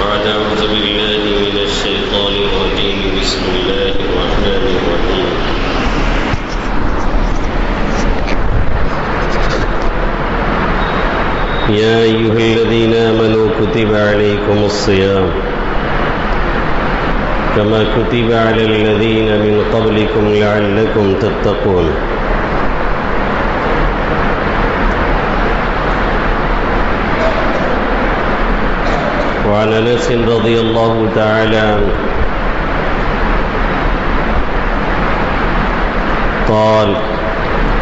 بعد أعوذ بالله من الشيطان الرجيم بسم الله الرحمن الرحيم يا أيها الذين آمنوا كتب عليكم الصيام كما كتب على الذين من قبلكم لعلكم تتقون وعن أنس رضي الله تعالى عنه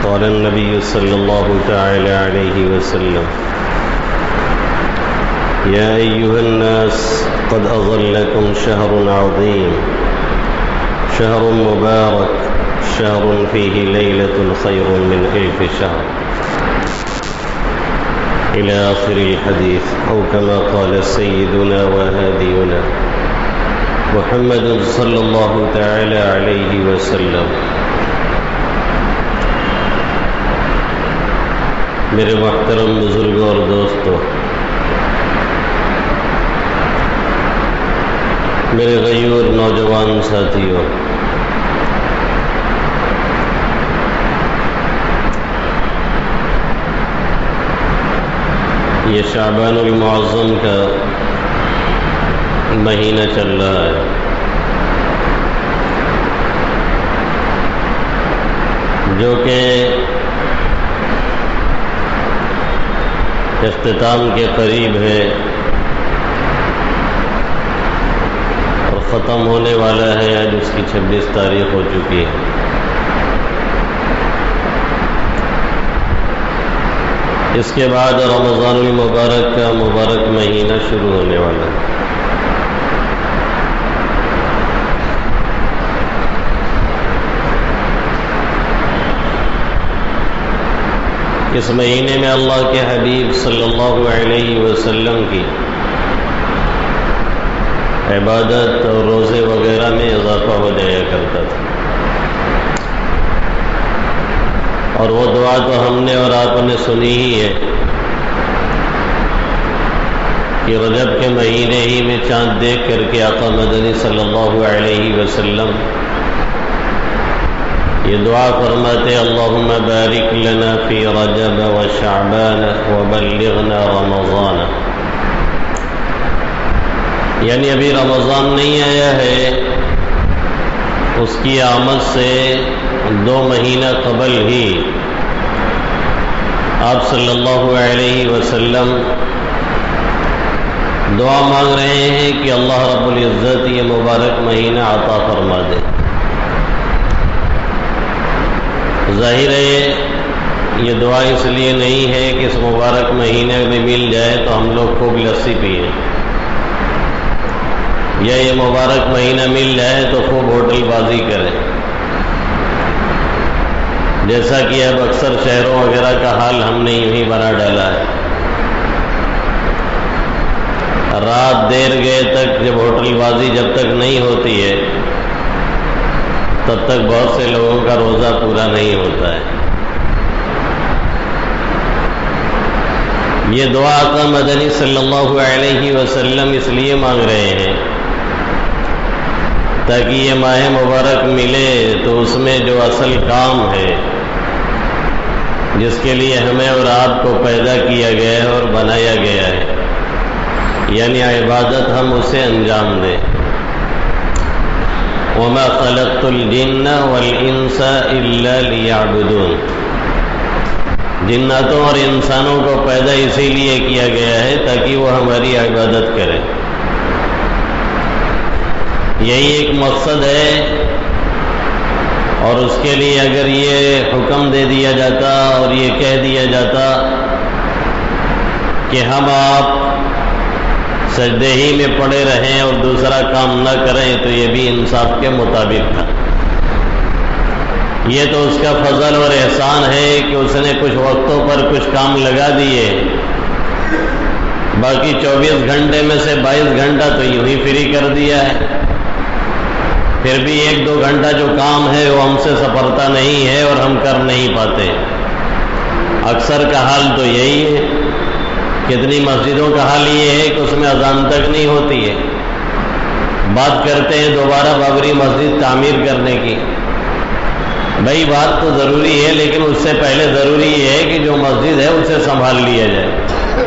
قال النبي صلى الله تعالى عليه وسلم يا أيها الناس قد أظلكم شهر عظيم شهر مبارك شهر فيه ليلة خير من 1000 شهر إلى آخر الحديث أو كما قال سيدنا وهادينا محمد صلی اللہ تعالی علیہ وسلم۔ میرے محترم بزرگوں اور دوستوں، میرے غیور نوجوان ساتھیوں، یہ شعبان المعظم کا مہینہ چل رہا ہے۔ جو کہ اختتام کے قریب ہے اور ختم ہونے والا ہے۔ آج اس کی 26 تاریخ ہو چکی ہے۔ اس کے بعد رمضان المبارک کا مبارک مہینہ شروع ہونے والا ہے۔ اس مہینے میں اللہ کے حبیب صلی اللہ علیہ وسلم کی عبادت اور روزے وغیرہ میں اضافہ ہو جایا کرتا تھا، اور وہ دعا تو ہم نے اور آپ نے سنی ہی ہے کہ رجب کے مہینے ہی میں چاند دیکھ کر کے آقا مدنی صلی اللہ علیہ وسلم یہ دعا فرماتے اللہم بارک لنا فی رجب و شعبان وبلغنا رمضان، یعنی ابھی رمضان نہیں آیا ہے، اس کی آمد سے 2 مہینہ قبل ہی آپ صلی اللہ علیہ وسلم دعا مانگ رہے ہیں کہ اللہ رب العزت یہ مبارک مہینہ عطا فرما دے۔ ظاہر ہے یہ دعا اس لیے نہیں ہے کہ اس مبارک مہینے میں مل جائے تو ہم لوگ خوب لسی پئیں، یا یہ مبارک مہینہ مل جائے تو خوب ہوٹل بازی کریں، جیسا کہ اب اکثر شہروں وغیرہ کا حال ہم نے یوں ہی بنا ڈالا ہے۔ رات دیر گئے تک جب ہوٹل بازی جب تک نہیں ہوتی ہے تب تک بہت سے لوگوں کا روزہ پورا نہیں ہوتا ہے۔ یہ دعا آقا مدنی صلی اللہ علیہ وسلم اس لیے مانگ رہے ہیں تاکہ یہ ماہ مبارک ملے تو اس میں جو اصل کام ہے جس کے لیے ہمیں اور آپ کو پیدا کیا گیا ہے اور بنایا گیا ہے، یعنی عبادت، ہم اسے انجام دیں۔ وَمَا خَلَقْتُ الْجِنَّ وَالْإِنسَ إِلَّا لِيَعْبُدُونَ، جناتوں اور انسانوں کو پیدا اسی لیے کیا گیا ہے تاکہ وہ ہماری عبادت کریں۔ یہی ایک مقصد ہے، اور اس کے لیے اگر یہ حکم دے دیا جاتا اور یہ کہہ دیا جاتا کہ ہم آپ سجدے ہی میں پڑے رہیں اور دوسرا کام نہ کریں تو یہ بھی انصاف کے مطابق تھا۔ یہ تو اس کا فضل اور احسان ہے کہ اس نے کچھ وقتوں پر کچھ کام لگا دیے، باقی 24 گھنٹے میں سے 22 گھنٹہ تو یوں ہی فری کر دیا ہے۔ پھر بھی 1-2 گھنٹہ جو کام ہے وہ ہم سے سپرتا نہیں ہے اور ہم کر نہیں پاتے۔ اکثر کا حال تو یہی ہے کتنی مسجدوں کا حال یہ ہے کہ اس میں اذان تک نہیں ہوتی ہے. بات کرتے ہیں دوبارہ بابری مسجد تعمیر کرنے کی. بھائی بات تو ضروری ہے، لیکن اس سے پہلے ضروری یہ ہے کہ جو مسجد ہے اسے سنبھال لیا جائے،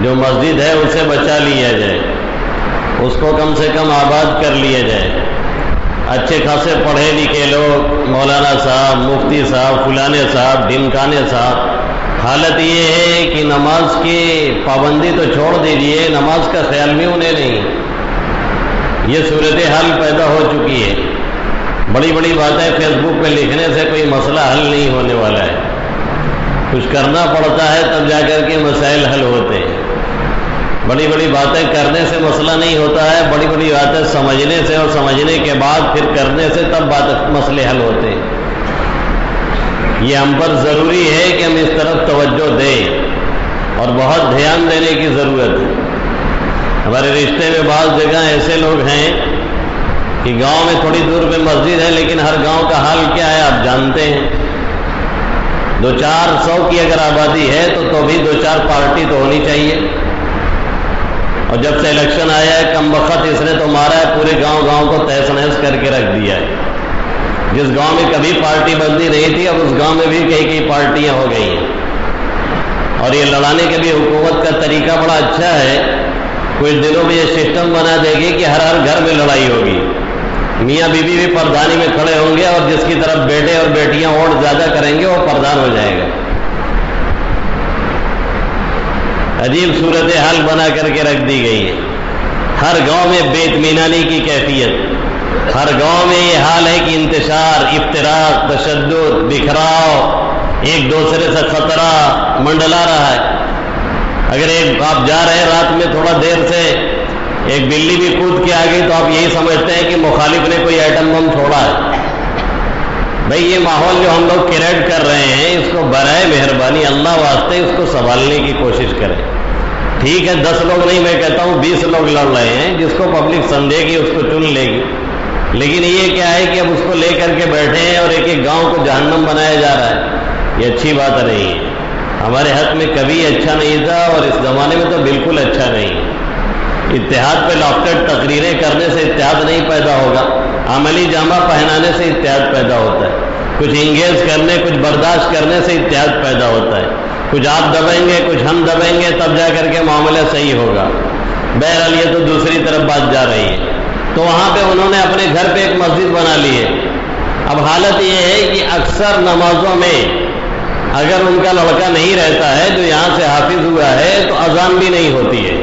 جو مسجد ہے اسے بچا لیا جائے، اس کو کم سے کم آباد کر لیا جائے. اچھے خاصے پڑھے لکھے لوگ، مولانا صاحب، مفتی صاحب، فلانے صاحب، ڈھمکانے صاحب، حالت یہ ہے کہ نماز کی پابندی تو چھوڑ دیجئے، نماز کا خیال بھی انہیں نہیں. یہ صورتحال پیدا ہو چکی ہے. بڑی بڑی باتیں فیس بک پہ لکھنے سے کوئی مسئلہ حل نہیں ہونے والا ہے. کچھ کرنا پڑتا ہے تب جا کر کے مسائل حل ہوتے ہیں. بڑی بڑی باتیں کرنے سے مسئلہ نہیں ہوتا ہے، بڑی بڑی باتیں سمجھنے سے، اور سمجھنے کے بعد پھر کرنے سے تب مسئلے حل ہوتے ہیں. یہ ہم پر ضروری ہے کہ ہم اس طرف توجہ دیں، اور بہت دھیان دینے کی ضرورت ہے. ہمارے رشتے میں بعض جگہ ایسے لوگ ہیں کہ گاؤں میں تھوڑی دور پہ مسجد ہے، لیکن ہر گاؤں کا حال کیا ہے آپ جانتے ہیں. 200-400 کی اگر آبادی ہے تو بھی 2-4 پارٹی تو ہونی چاہیے. اور جب سے الیکشن آیا ہے کم وقت اس نے تو مارا ہے، پورے گاؤں کو تہس نہس کر کے رکھ دیا ہے. جس گاؤں میں کبھی پارٹی بندی نہیں تھی، اب اس گاؤں میں بھی کئی پارٹیاں ہو گئی ہیں. اور یہ لڑانے کے بھی حکومت کا طریقہ بڑا اچھا ہے. کچھ دنوں میں یہ سسٹم بنا دے گی کہ ہر گھر میں لڑائی ہوگی. میاں بیوی بھی پردانی میں کھڑے ہوں گے، اور جس کی طرف بیٹے اور بیٹیاں ووٹ زیادہ کریں گے وہ پردان ہو جائے گا. عجیب صورتحال بنا کر کے رکھ دی گئی ہے. ہر گاؤں میں بے اطمینانی کی کیفیت، ہر گاؤں میں یہ حال ہے کہ انتشار، افتراق، تشدد، بکھراؤ، ایک دوسرے سے خطرہ منڈلا رہا ہے. اگر آپ جا رہے ہیں رات میں تھوڑا دیر سے، ایک بلی بھی کود کے آ گئی تو آپ یہی سمجھتے ہیں کہ مخالف نے کوئی ایٹم بم چھوڑا ہے. بھئی یہ ماحول جو ہم لوگ کریٹ کر رہے ہیں، اس کو برائے مہربانی اللہ واسطے اس کو سنبھالنے کی کوشش کریں. ٹھیک ہے 10 لوگ نہیں، میں کہتا ہوں 20 لوگ لڑ رہے ہیں، جس کو پبلک سمجھے گی اس کو چن لے گی. لیکن یہ کیا ہے کہ اب اس کو لے کر کے بیٹھے ہیں اور ایک گاؤں کو جہنم بنایا جا رہا ہے. یہ اچھی بات نہیں ہے. ہمارے حق میں کبھی اچھا نہیں تھا، اور اس زمانے میں تو بالکل اچھا نہیں ہے. اتحاد پہ لاکٹ تقریریں کرنے سے اتحاد نہیں پیدا ہوگا، عملی جامہ پہنانے سے اتحاد پیدا ہوتا ہے. کچھ انگیز کرنے، کچھ برداشت کرنے سے اتحاد پیدا ہوتا ہے. کچھ آپ دبائیں گے، کچھ ہم دبائیں گے، تب جا کر کے معاملہ صحیح ہوگا. بہرحال یہ تو دوسری طرف بات جا رہی ہے. تو وہاں پہ انہوں نے اپنے گھر پہ ایک مسجد بنا لی ہے. اب حالت یہ ہے کہ اکثر نمازوں میں اگر ان کا لڑکا نہیں رہتا ہے جو یہاں سے حافظ ہوا ہے تو اذان بھی نہیں ہوتی ہے.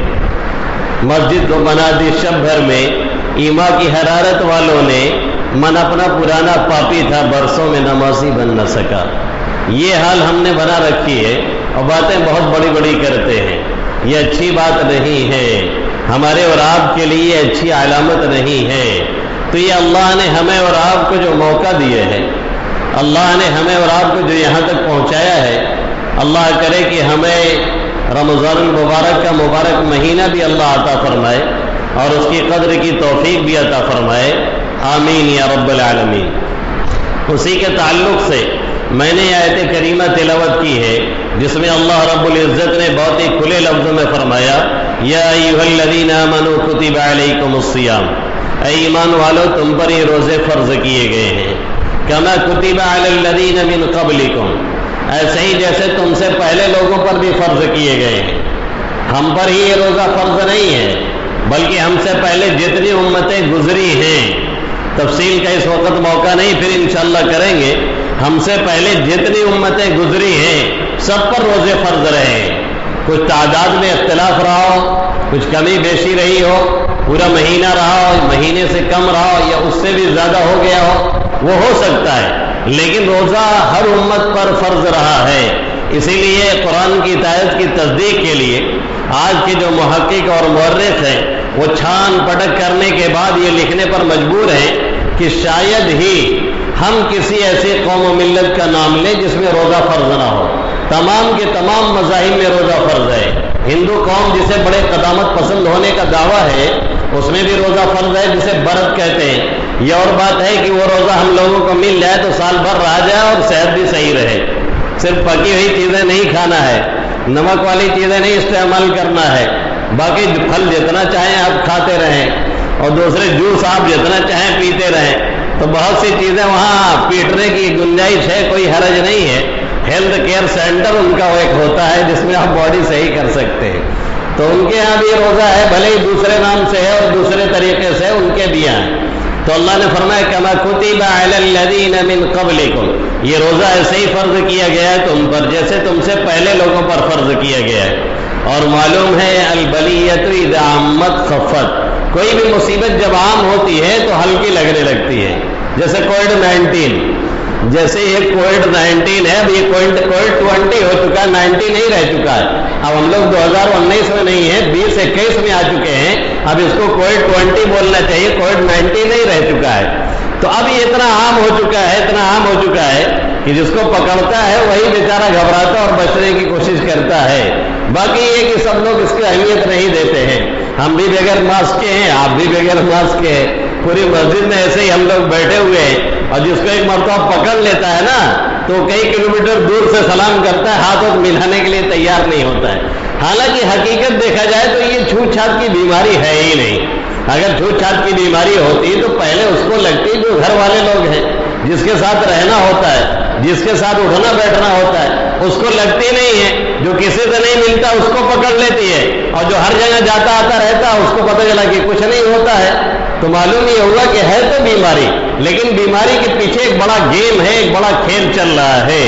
مسجد تو بنا دی شب بھر میں، ایما کی حرارت والوں نے، من اپنا پرانا پاپی تھا برسوں میں نمازی بن نہ سکا. یہ حال ہم نے بنا رکھی ہے، اور باتیں بہت بڑی بڑی کرتے ہیں. یہ اچھی بات نہیں ہے، ہمارے اور آپ کے لیے اچھی علامت نہیں ہے. تو یہ اللہ نے ہمیں اور آپ کو جو موقع دیے ہیں، اللہ نے ہمیں اور آپ کو جو یہاں تک پہنچایا ہے، اللہ کرے کہ ہمیں رمضان المبارک کا مبارک مہینہ بھی اللہ عطا فرمائے، اور اس کی قدر کی توفیق بھی عطا فرمائے. آمین یا رب العالمین. اسی کے تعلق سے میں نے آیت کریمہ تلاوت کی ہے، جس میں اللہ رب العزت نے بہت ہی کھلے لفظوں میں فرمایا، یا ایھا الذین آمنوا کتب علیکم الصیام، اے ایمان والو تم پر یہ روزے فرض کیے گئے ہیں، کما کتب علی الذین من قبلکم، ایسے ہی جیسے تم سے پہلے لوگوں پر بھی فرض کیے گئے ہیں. ہم پر ہی یہ روزہ فرض نہیں ہے، بلکہ ہم سے پہلے جتنی امتیں گزری ہیں، تفصیل کا اس وقت موقع نہیں، پھر انشاءاللہ کریں گے. ہم سے پہلے جتنی امتیں گزری ہیں سب پر روزے فرض رہے ہیں. کچھ تعداد میں اختلاف رہا ہو، کچھ کمی بیشی رہی ہو، پورا مہینہ رہا ہو، مہینے سے کم رہا ہو، یا اس سے بھی زیادہ ہو گیا ہو، وہ ہو سکتا ہے، لیکن روزہ ہر امت پر فرض رہا ہے. اسی لیے قرآن کی آیت کی تصدیق کے لیے آج کے جو محقق اور مورخ ہیں وہ چھان پٹک کرنے کے بعد یہ لکھنے پر مجبور ہیں کہ شاید ہی ہم کسی ایسی قوم و ملت کا نام لیں جس میں روزہ فرض نہ ہو. تمام کے تمام مذاہب میں روزہ فرض ہے. ہندو قوم جسے بڑے قدامت پسند ہونے کا دعویٰ ہے، اس میں بھی روزہ فرض ہے، جسے برت کہتے ہیں. یہ اور بات ہے کہ وہ روزہ ہم لوگوں کو مل جائے تو سال بھر رہ جائے اور صحت بھی صحیح رہے. صرف پکی ہوئی چیزیں نہیں کھانا ہے، नमक वाली चीज़ें नहीं इस्तेमाल करना है, बाकी फल जितना चाहें आप खाते रहें और दूसरे जूस आप जितना चाहें पीते रहें। तो बहुत सी चीज़ें वहाँ पीटने की गुंजाइश है, कोई हरज नहीं है। हेल्थ केयर सेंटर उनका एक होता है जिसमें आप बॉडी सही कर सकते हैं। तो उनके यहाँ भी रोज़ा है, भले ही दूसरे नाम से है और दूसरे तरीके से उनके भी यहाँ है। तो अल्लाह ने फरमाया कमा कुतिबा अलल लज़ीना मिन क़ब्लिकुम, ये रोज़ा ऐसे ही फ़र्ज़ किया गया है तुम पर जैसे तुमसे पहले लोगों पर फ़र्ज़ किया गया है। और मालूम है अल-बलियतु इज़ा अम्मत ख़फ़्फ़त, कोई भी मुसीबत जब आम होती है तो हल्की लगने लगती है। जैसे कोविड-19, जैसे ये कोविड-19 है, अब ये कोविड-20 हो चुका है, 19 नहीं रह चुका है। अब हम लोग 2019 में नहीं है, 2021 में आ चुके हैं। अब इसको कोविड-20 बोलना चाहिए, कोविड-19 नहीं रह चुका है। तो अब ये इतना आम हो चुका है, इतना आम हो चुका है कि जिसको पकड़ता है वही बेचारा घबराता और बचने की कोशिश करता है। बाकी ये कि सब लोग इसकी अहमियत नहीं देते हैं। हम भी बगैर मास्क के हैं, आप भी बगैर मास्क के हैं, पूरी मस्जिद में ऐसे ही हम लोग बैठे हुए हैं। और जिसको एक मरतबा पकड़ लेता है ना, तो कई किलोमीटर दूर से सलाम करता है, हाथ हाथ मिलाने के लिए तैयार नहीं होता है। हालांकि हकीकत देखा जाए तो ये छूत छात की बीमारी है ही नहीं। अगर छूत छात की बीमारी होती तो पहले उसको लगती जो घर वाले लोग हैं, जिसके साथ रहना होता है, जिसके साथ उठना बैठना होता है, उसको लगती नहीं है। जो किसी से नहीं मिलता उसको पकड़ लेती है, और जो हर जगह जाता आता रहता है उसको पता चला कि कुछ नहीं होता है। तो मालूम ये हुआ कि है तो बीमारी, लेकिन बीमारी के पीछे एक बड़ा गेम है, एक बड़ा खेल चल रहा है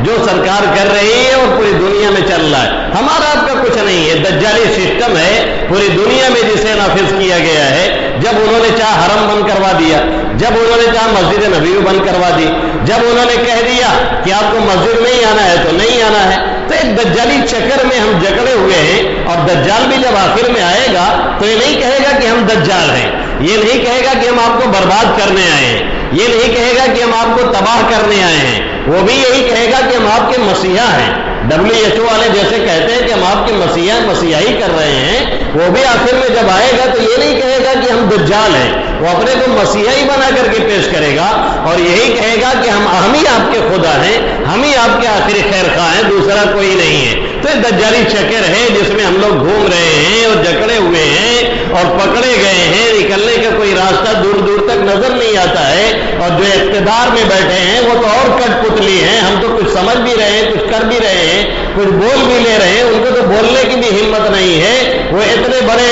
जो सरकार कर रही है और पूरी दुनिया में चल रहा है। हमारा आपका कुछ नहीं है, दज्जाली सिस्टम है पूरी दुनिया में जिसे नाफिज किया गया है। जब उन्होंने चाहा हरम बंद करवा दिया, जब उन्होंने चाहा मस्जिद नबी बंद करवा दी, जब उन्होंने कह दिया कि आपको मस्जिद में ही आना है तो नहीं आना है। तो एक दज्जाली चक्कर में हम जकड़े हुए हैं। और दज्जाल भी जब आखिर में आएगा तो ये नहीं कहेगा कि हम दज्जाल हैं, ये नहीं कहेगा कि हम आपको बर्बाद करने आए हैं, ये नहीं कहेगा कि हम आपको तबाह करने आए हैं। वो भी यही कहेगा कि हम आपके मसीहा हैं। WHO वाले जैसे कहते हैं कि हम आपके मसीहाई कर रहे हैं, वो भी आखिर में जब आएगा तो ये नहीं कहेगा कि हम दज्जाल हैं, वो अपने को मसीहाई बना करके पेश करेगा और यही कहेगा कि हम ही आपके खुदा हैं, हम ही आपके आखिरी खैर खा हैं, दूसरा कोई नहीं है। तो ये दज्जाली चक्कर है जिसमें हम लोग घूम रहे हैं और जकड़े हुए हैं और पकड़े गए हैं। निकलने का कोई रास्ता दूर दूर तक नजर नहीं आता है। और जो इख्तिदार में बैठे हैं वो तो और कठपुतली हैं। हम तो कुछ समझ भी रहे हैं, कुछ कर भी रहे हैं, कुछ बोल भी ले रहे हैं, उनको तो बोलने की भी हिम्मत नहीं है। वो इतने बड़े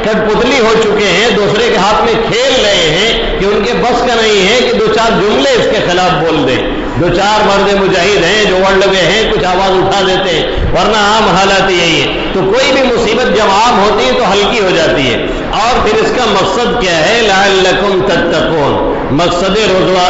कठपुतली हो चुके हैं, दूसरे के हाथ में खेल रहे हैं कि उनके बस का नहीं है कि दो चार जुमले इसके खिलाफ बोल दें। दो चार मर्द मुजाहिद हैं जो वर्ल्ड में हैं, कुछ आवाज उठा देते हैं, वरना आम हालात यही है। तो कोई भी मुसीबत जब आम होती है तो हल्की हो जाती है। और फिर इसका मकसद क्या है? लअल्लकुम तत्तकून, मकसद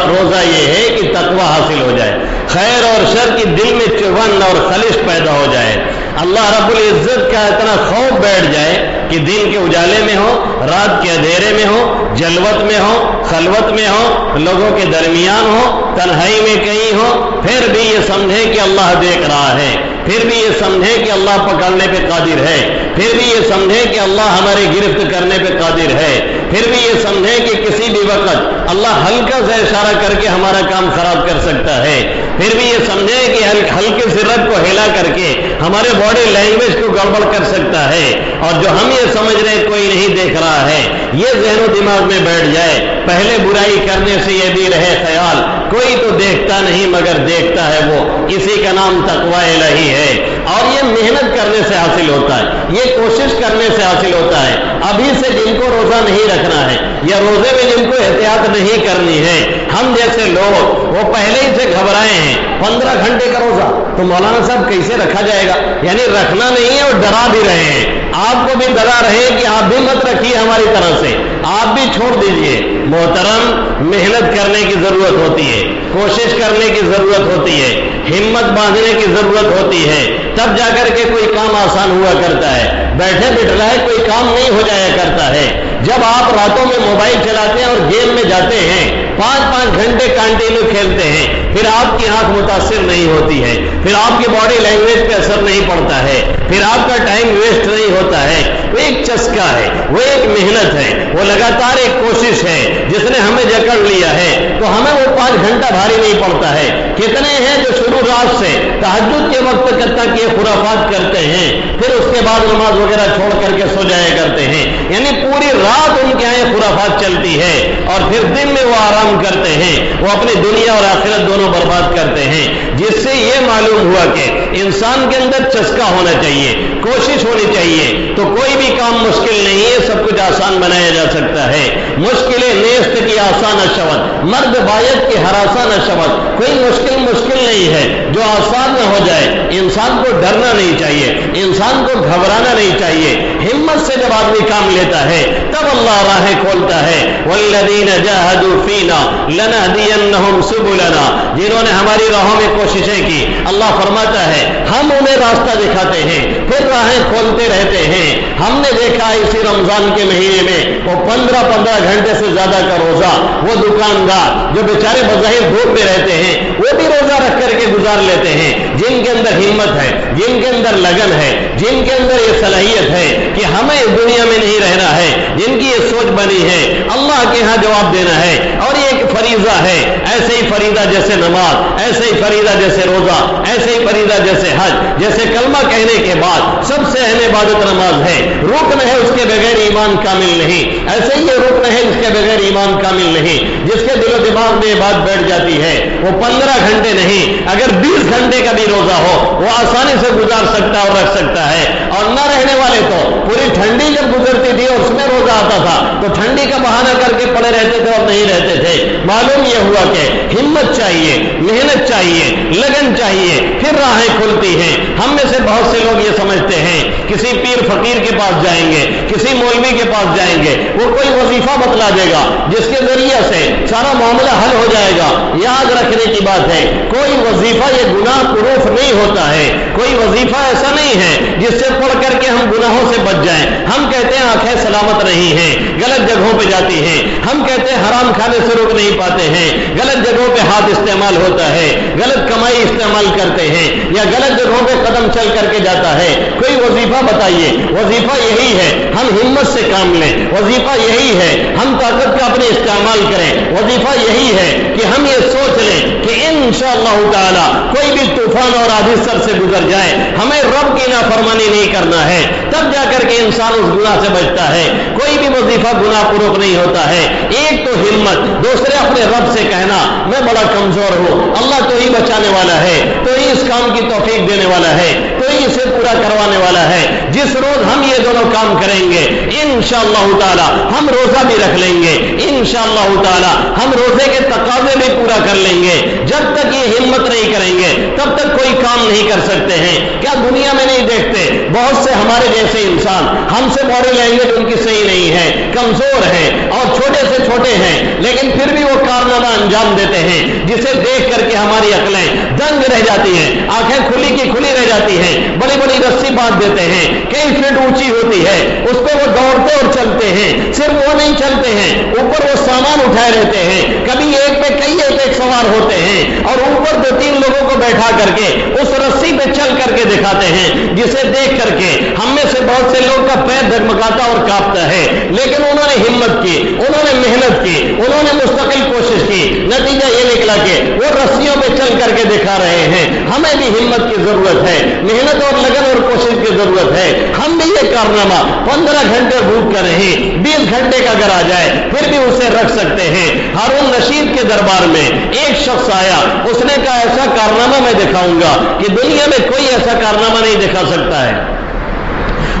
रोजा ये है कि तकवा हासिल हो जाए, खैर और शर की दिल में चुभन और खलिश पैदा हो जाए, अल्लाह रब्बुल इज्जत का इतना खौफ बैठ जाए कि दिन के उजाले में हो, रात के अंधेरे में हो, जलवत में हो, खलवत में हो, लोगों के दरमियान हो, तन्हाई में कहीं हो, फिर भी ये समझे कि अल्लाह देख रहा है, फिर भी ये समझे कि अल्लाह पकड़ने पे कादिर है, फिर भी ये समझे कि अल्लाह हमारे गिरफ्त करने पे कादिर है, फिर भी ये समझे कि किसी भी वक्त अल्लाह हल्का सा इशारा करके हमारा काम खराब कर सकता है, फिर भी ये समझे कि हल्के से रब को हिला करके हमारे बॉडी लैंग्वेज को गड़बड़ कर सकता है। और जो हम ये समझ रहे कोई नहीं देख रहा है, ये ज़हन दिमाग में बैठ जाए। पहले बुराई करने से ये भी रहे ख्याल, कोई तो देखता नहीं मगर देखता है वो, इसी का नाम तकवा इलाही है। और ये मेहनत करने से हासिल होता है, ये कोशिश करने से हासिल होता है। अभी से जिनको रोजा नहीं रखना है या रोजे में जिनको एहतियात नहीं करनी है, हम जैसे लोग वो पहले ही से घबराए हैं। 15 घंटे का रोजा तो मौलाना साहब कैसे रखा जाएगा? यानी रखना नहीं है और डरा भी रहे हैं। आपको भी डरा रहे कि आप भी मत रखिए हमारी तरह से, आप भी छोड़ दीजिए। मोहतरम, मेहनत करने की जरूरत होती है, कोशिश करने की जरूरत होती है, हिम्मत बांधने की जरूरत होती है, तब जाकर के कोई काम आसान हुआ करता है। بیٹھے बिठलाए कोई काम नहीं हो जाया करता है। जब आप रातों में मोबाइल चलाते हैं और गेम में जाते हैं, 5-5 घंटे कंटिन्यू खेलते हैं, फिर आपकी आंख मुतासिर नहीं होती है, फिर आपकी बॉडी लैंग्वेज पे असर नहीं पड़ता है, फिर आपका टाइम वेस्ट नहीं होता है। वो एक चस्का है, वो एक मेहनत है, वो लगातार एक कोशिश है। जिसने हमें जकड़ लिया है तो हमें वो 5 घंटा भारी नहीं पड़ता है। कितने हैं जो शुरू रात से तहज्जुद के वक्त तक ये खुराफात करते हैं, फिर उसके बाद नमाज वगैरह छोड़ करके सो जाया करते हैं। यानी पूरी रात उनके यहाँ ये खुराफात चलती है और फिर दिन में वो आराम करते हैं, वो अपनी दुनिया और आखिरत दोनों बर्बाद करते हैं। जिससे ये मालूम हुआ कि इंसान के अंदर चस्का होना चाहिए, कोशिश होनी चाहिए, तो कोई भी काम मुश्किल नहीं है, सब कुछ आसान बनाया जा सकता है। मुश्किलें नेस्त की आसान शवत, मर्द बायत की हरासान शवत, कोई मुश्किल नहीं है जो आसान न हो जाए। इंसान को डरना नहीं चाहिए, इंसान को घबराना नहीं चाहिए। हिम्मत से जब आदमी काम लेता है तब अल्लाह राहें खोलता है। वल्लज़ीना जाहदू फीना लनहदियन्नहुम सुबुलना, जिन्होंने हमारी राहों में कोशिशें की, अल्लाह फरमाता है हम उन्हें रास्ता दिखाते हैं, फिर राहें खोलते रहते हैं। हमने देखा इसी रमजान के महीने में वो 15-15 घंटे से ज्यादा का रोजा, वो दुकानदार जो बेचारे बज़ाहिर धूप में रहते हैं, वो भी रोजा रख करके गुजार लेते हैं। जिनके अंदर हिम्मत है, जिनके अंदर लगन है, जिनके अंदर ये सलाहियत है कि हमें इस दुनिया में नहीं रहना है, जिनकी ये सोच बनी है अल्लाह के यहाँ जवाब देना है और ये एक फरीजा है। ऐसे ही फरीदा जैसे नमाज, ऐसे ही फरीदा जैसे रोजा, ऐसे ही फरीदा जैसे हज, जैसे कलमा कहने के बाद सबसे अहम इबादत नमाज है, रुकन है, उसके बगैर ईमान कामिल नहीं। ऐसे ही ये रुकन है जिसके बगैर ईमान कामिल नहीं। जिसके दिलो दिमाग में ये बात बैठ जाती है वो 15 घंटे नहीं, अगर 20 घंटे का भी रोजा हो वो आसानी से गुजार सकता और रख सकता है। और न रहने वाले तो पूरी ठंडी जब गुजरती थी और उसमें रोजा आता था तो ठंडी का बहाना करके पड़े रहते थे और नहीं रहते थे। मालूम यह हुआ कि हिम्मत चाहिए, मेहनत चाहिए, लगन चाहिए, फिर राहें खुलती हैं। हम में से बहुत से लोग ये समझते हैं किसी पीर फकीर के पास जाएंगे, किसी मौलवी के पास जाएंगे, वो कोई वजीफा बतला देगा जिसके जरिए से सारा मामला हल हो जाएगा। याद रखने की बात है, कोई वजीफा ये गुनाह प्रूफ नहीं होता है। कोई वजीफा ऐसा नहीं है जिससे पढ़ करके हम गुनाहों से बच जाएं। हम कहते हैं आंखें सलामत नहीं हैं, गलत जगहों पे जाती हैं। हम कहते हैं हराम खाने से रुक नहीं पाते हैं, गलत जगहों पे हाथ इस्तेमाल होता है, गलत कमाई इस्तेमाल करते हैं या गलत जगहों पे कदम चल करके जाता है। कोई वजीफा बताइए। वजीफा यही है हम हिम्मत से काम लें, वजीफा यही है हम ताकत का अपने इस्तेमाल करें। वजीफा यही है कि हम ये सोच लें कि इंशाअल्लाह ताला कोई भी तूफान और आधी सर से गुजर जाए, हमें रब की नाफरमानी नहीं करना है, तब जाकर के इंसान उस गुनाह से बचता है। कोई भी वजीफा गुनाह पूर्वक नहीं होता है। एक तो हिम्मत, दूसरे अपने रब से कहना मैं बड़ा कमजोर हूं, अल्लाह तो ही बचाने वाला है, तो ही इस काम की तौफीक देने वाला है, तो ही इसे पूरा करवाने वाला है। जिस रोज हम ये दोनों काम करेंगे इंशाअल्लाह ताला हम रोजा भी रख लेंगे, इंशाअल्लाह ताला हम रोजे के तकाजे भी पूरा कर लेंगे। जब तक ये हिम्मत नहीं करेंगे तब तक कोई काम नहीं कर सकते हैं। क्या दुनिया में नहीं देखते बहुत से हमारे जैसे इंसान, हमसे बॉडी लैंग्वेज उनकी सही नहीं है, कमजोर है और छोटे से छोटे हैं, लेकिन फिर भी वो कारनामा अंजाम देते हैं जिसे देख करके हमारी अकलें दंग रह जाती हैं, आंखें खुली की खुली रह जाती हैं। बड़ी बड़ी रस्सी बांध देते हैं, कई फीट ऊंची होती है, उस पर वो दौड़ते और चलते हैं। सिर्फ वो नहीं चलते हैं, ऊपर वो सामान उठाए रहते हैं, कभी एक पे कई एक सवार होते हैं और ऊपर 2-3 लोगों को बैठा करके उस रस्सी पे चल करके दिखाते हैं, जिसे देख करके हम में से बहुत से लोग का पैर डगमगाता और कांपता है। लेकिन उन्होंने हिम्मत की, उन्होंने मेहनत की, उन्होंने मुस्तकिल कोशिश की, नतीजा ये निकला कि वो रस्सियों पे चल करके दिखा रहे हैं। हमें भी हिम्मत की जरूरत है, मेहनत और लगन और कोशिश की जरूरत है। हम भी ये कारनामा 15 घंटे भूख कर रहे, 20 घंटे का अगर आ जाए फिर भी उसे रख सकते हैं। हारून रशीद के दरबार में एक शख्स आया, उसने कहा ऐसा कारनामा मैं दिखाऊंगा कि दुनिया में कोई ऐसा कारनामा नहीं दिखा सकता है।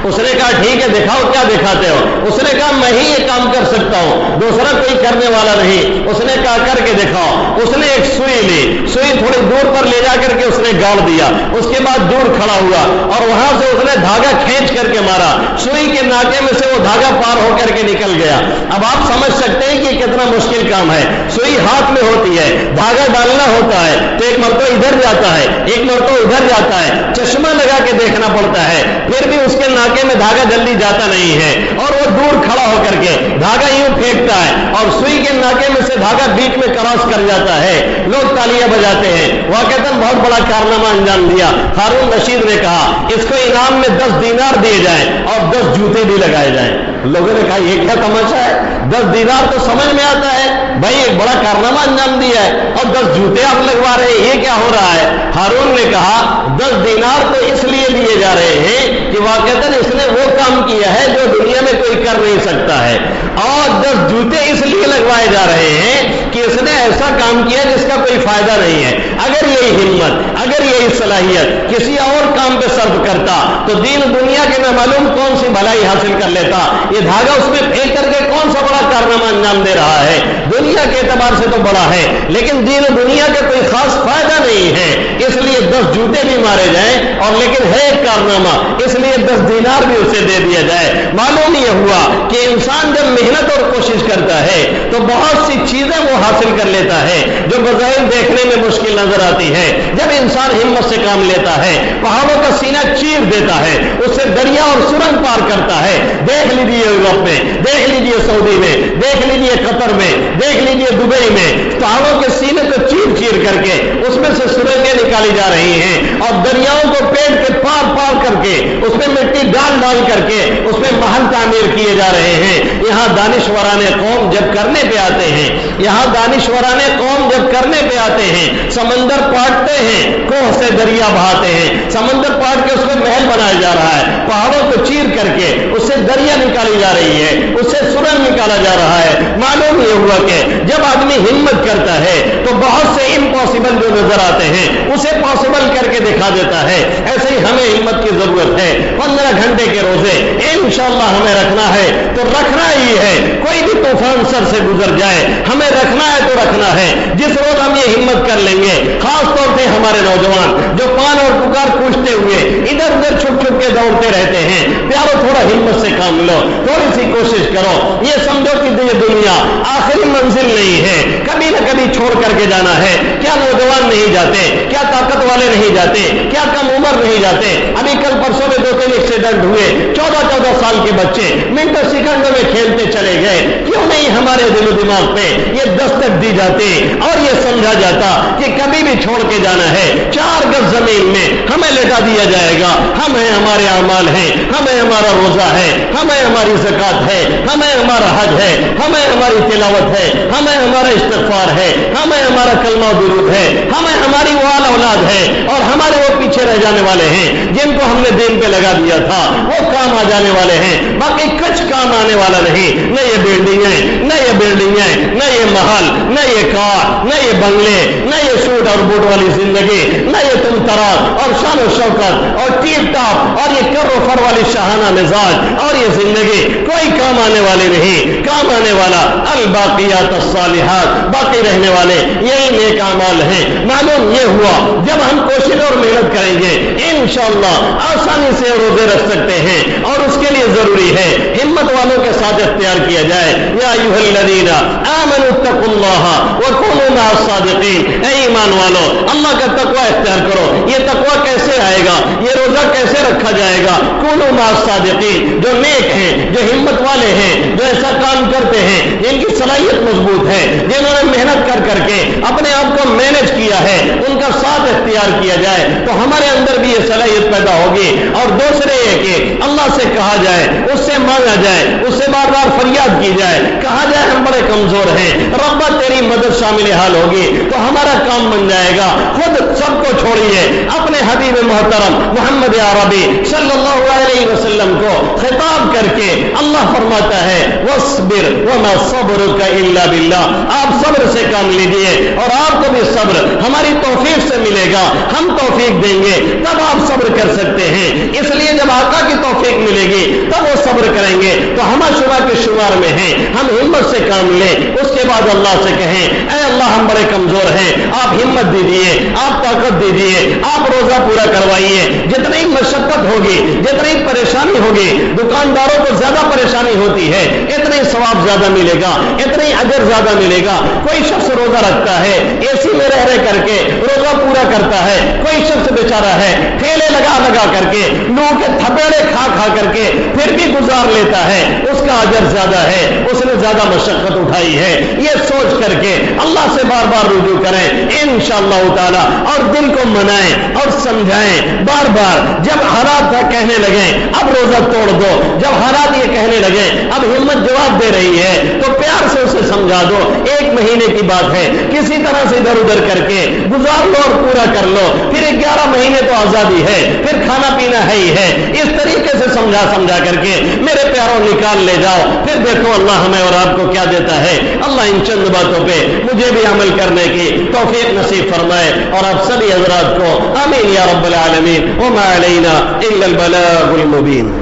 उसने कहा ठीक है दिखाओ, क्या दिखाते हो? उसने कहा मैं ही ये काम कर सकता हूं, दूसरा कोई करने वाला नहीं। उसने कहा करके दिखाओ। उसने एक सुई ली, सुई थोड़ी दूर पर ले जाकर के उसने गाड़ दिया, उसके बाद दूर खड़ा हुआ और वहां से उसने धागा खींच करके मारा, सुई के नाके में से वो धागा पार होकर के निकल गया। अब आप समझ सकते हैं कि कितना मुश्किल काम है। सुई हाथ में होती है, धागा डालना होता है तो एक मरतबा इधर जाता है, एक मरतबा उधर जाता है, चश्मा लगा के देखना पड़ता है, फिर भी उसके नाके नाके में धागा जल्दी जाता नहीं है और वो दूर खड़ा होकर के धागा यूं फेंकता है और सुई के नाके में से धागा बीच में क्रॉस कर जाता है, लोग तालियां बजाते हैं। वाकईतन बहुत बड़ा कारनामा अंजाम दिया। हारून रशीद ने कहा इसको इनाम में 10 दीनार दिए जाएं और 10 जूते भी लगाए जाएं। लोगों ने कहा ये क्या तमाशा है, 10 दीनार तो समझ में आता है, भाई एक बड़ा कारनामा अंजाम दिया है और 10 जूते आप लगवा रहे हैं, ये क्या हो रहा है? हारून ने कहा 10 दीनार तो इसलिए दिए जा रहे हैं कि वाकईतन इसने वो काम किया है जो दुनिया में कोई कर नहीं सकता है, और 10 जूते इसलिए लगवाए जा रहे हैं कि इसने ऐसा काम किया जिसका कोई फायदा नहीं है। अगर यही हिम्मत, अगर यही सलाहियत किसी और काम पे सर्व करता तो दीन दुनिया के न मालूम कौन सी भलाई हासिल कर लेता। ये धागा उसमें फेंक करके कौन सा बड़ा कारनामा अंजाम दे रहा है? दुनिया के एतबार से तो बड़ा है, लेकिन दीन दुनिया का कोई खास फायदा नहीं है, इसलिए 10 जूते भी मारे जाएं, और लेकिन है एक कारनामा, इसलिए 10 दीनार भी उसे दे दिया जाए। मालूम यह हुआ कि इंसान जब मेहनत और कोशिश करता है तो बहुत सी चीजें वो हासिल कर लेता है जो बज़ाहिर देखने में मुश्किल नजर आती है। जब इंसान हिम्मत से काम लेता है, पहाड़ों का सीना चीर देता है, उससे दरिया और सुरंग पार करता है। देख लीजिए यूरोप में, देख लीजिए सऊदी में, देख लीजिए कतर में, देख लीजिए दुबई में, पहाड़ों के सीने को चीर चीर करके उसमें से सुरंगें निकाली जा रही हैं और दरियाओं को पेड़ के पार पार करके उसमें मिट्टी डाल डाल करके उसमें महल तामीर किए जा रहे हैं। यहां दानिशवराने कौम जब करने पे आते हैं, यहां दानिशवराने कौम जब करने पे आते हैं, समंदर पाटते हैं, कोह से दरिया बहाते हैं, समंदर पाट के उसमें महल बनाया जा रहा है, पहाड़ों को चीर करके उससे दरिया निकाली जा रही है, उससे सुरंग निकाला जा रहा है। मालूम ये हुआ कि जब आदमी हिम्मत करता है तो बहुत से इम्पॉसिबल जो नजर आते हैं उसे पॉसिबल करके दिखा देता है। ऐसे ही हमें हिम्मत की जरूरत है। 15 घंटे के रोजे इंशाअल्लाह हमें रखना है तो रखना ही है, कोई भी तूफान सर से गुजर जाए, हमें रखना है तो रखना है। जिस रोज हम ये हिम्मत कर लेंगे, खास तौर से हमारे नौजवान जो पान और पुकार पूछते हुए इधर उधर छुप छुप के दौड़ते रहते हैं, प्यारो थोड़ा हिम्मत से काम लो, थोड़ी सी कोशिश करो। ये समझो कि ये दुनिया आखिरी मंजिल नहीं है, कभी न कभी छोड़ करके जाना है। क्या नौजवान नहीं जाते, क्या ताकत वाले नहीं जाते, क्या कम उम्र नहीं जाते? अभी कल परसों में 2-3 एक्सीडेंट हुए, 14-14 साल के बच्चे मिनटों सेकंडों में खेलते चले गए। क्यों नहीं हमारे दिलो दिमाग पे ये दस्तक दी जाती और ये समझा जाता कि कभी भी छोड़ के जाना है, 4 गज जमीन में हमें लेटा दिया जाएगा। हम हैं, हमारे अमाल हैं, हमें हमारा रोजा है, हमें हमारी ज़कात है, हमें हमारा हज है, हमें हमारी तिलावत है, हमें हमारा इस्तिग़फ़ार है, हमें हमारा कलमा दुरूद है, हमें हमारी वाल औलाद है, और हमारे वो पीछे रह जाने वाले हैं जिनको हमने दिन पे लगा दिया था, वो काम आ जाने वाले हैं। बाकी कुछ काम आने वाला नहीं, न ये बिल्डिंगें, न ये बिल्डिंगें, न ये महल, न ये कार, न ये बंगले, न ये सूट और बूट वाली जिंदगी, न ये तुम तराज और शान और शौकत और टीप टॉप और ये कर्र फर वाली शाहाना मिजाज और ये जिंदगी कोई काम आने वाली नहीं। काम आने वाला अल बाकियात अस्सालिहात, बाकी रहने वाले यही नेक अमाल हैं। मालूम ये हुआ जब हम कोशिश और मेहनत करेंगे इंशाअल्लाह आसानी से रोजे रख सकते हैं, और उसके लिए जरूरी है हिम्मत वालों के साथ इख्तियार किया जाए। या अय्युहल्लज़ीना आमनुत्तकुल्लाह व कूनू मअस सादिकीन, ऐ ईमान वालो अल्लाह का तकवा इख्तियार करो। ये तकवा कैसे आएगा, ये रोजा कैसे रखा जाएगा? कूनू मअस सादिकीन, जो नेक हैं, जो हिम्मत वाले हैं, जो ऐसा काम करते हैं, जिनकी सलाहियत मजबूत है, जिन्होंने मेहनत कर करके अपने आप को मैनेज किया है, उनका साथ इख्तियार किया जाए तो हमारे अंदर भी ये सलाहियत पैदा होगी। और दूसरे ये कि अल्लाह से कहा जाए, उससे मांगा जाए, उससे बार बार फरियाद की जाए, कहा जाए हम बड़े कमजोर हैं, रब्बा तेरी मदद शामिल हाल होगी तो हमारा काम बन जाएगा। खुद सबको छोड़िए, अपने हबीब मोहतरम मोहम्मद अरबी सल्लल्लाहु अलैहि वसल्लम को खिताब करके अल्लाह फरमाता है वस्बिर वमा सब्रुका इल्ला बिल्लाह, आप सब्र से काम लीजिए और आपको भी सब्र हमारी तौफीक से मिलेगा, हम तौफीक देंगे तब आप सब्र कर सकते हैं। इसलिए जब आका की तौफीक मिलेगी तब वो सब्र करेंगे। तो हम शुरा के शुमार में हैं, हम हिम्मत से काम लें, उसके बाद अल्लाह से कहें ऐ अल्लाह हम बड़े कमजोर हैं, आप हिम्मत दीजिए, आप ताकत दीजिए, आप रोजा पूरा करवाइए। जितनी मशक्कत होगी, जितनी परेशानी होगी, दुकानदारों को ज्यादा परेशानी होती है, इतनी सवाब ज्यादा मिलेगा, इतनी अजर ज्यादा मिलेगा। कोई शख्स रोजा रखता है, एसी میں رہ رہ کر کے روزہ پورا کرتا ہے، کوئی شخص بیچارہ ہے ٹھیلے لگا لگا کر کے لوگوں کے تھپیڑے کھا کھا کر کے پھر بھی گزار لیتا ہے، اس کا اجر زیادہ ہے، اس نے زیادہ مشقت اٹھائی ہے. یہ سوچ کر کے اللہ سے بار بار رجوع کریں انشاءاللہ تعالی، اور دل کو منائیں اور سمجھائیں بار بار. جب حالات کہنے لگیں اب روزہ توڑ دو، جب حالات یہ کہنے لگیں اب ہمت جواب دے رہی ہے، تو پیار سے اسے سمجھا دو. 1 مہینے کی بات ہے، کسی طرح سے ادھر ادھر کر کے گزار لو اور پورا کر لو. پھر 11 مہینے تو آزادی ہے، پھر کھانا پینا ہے ہی ہے. اس طریقے سے سمجھا کر کے میرے پیاروں نکال لے جاؤ. پھر دیکھو اللہ ہمیں اور آپ کو کیا دیتا ہے. اللہ ان چند باتوں پہ مجھے بھی عمل کرنے کی توفیق نصیب فرمائے اور آپ سبھی حضرات کو. آمین یا رب العالمین. وما علینا الا البلاغ المبین.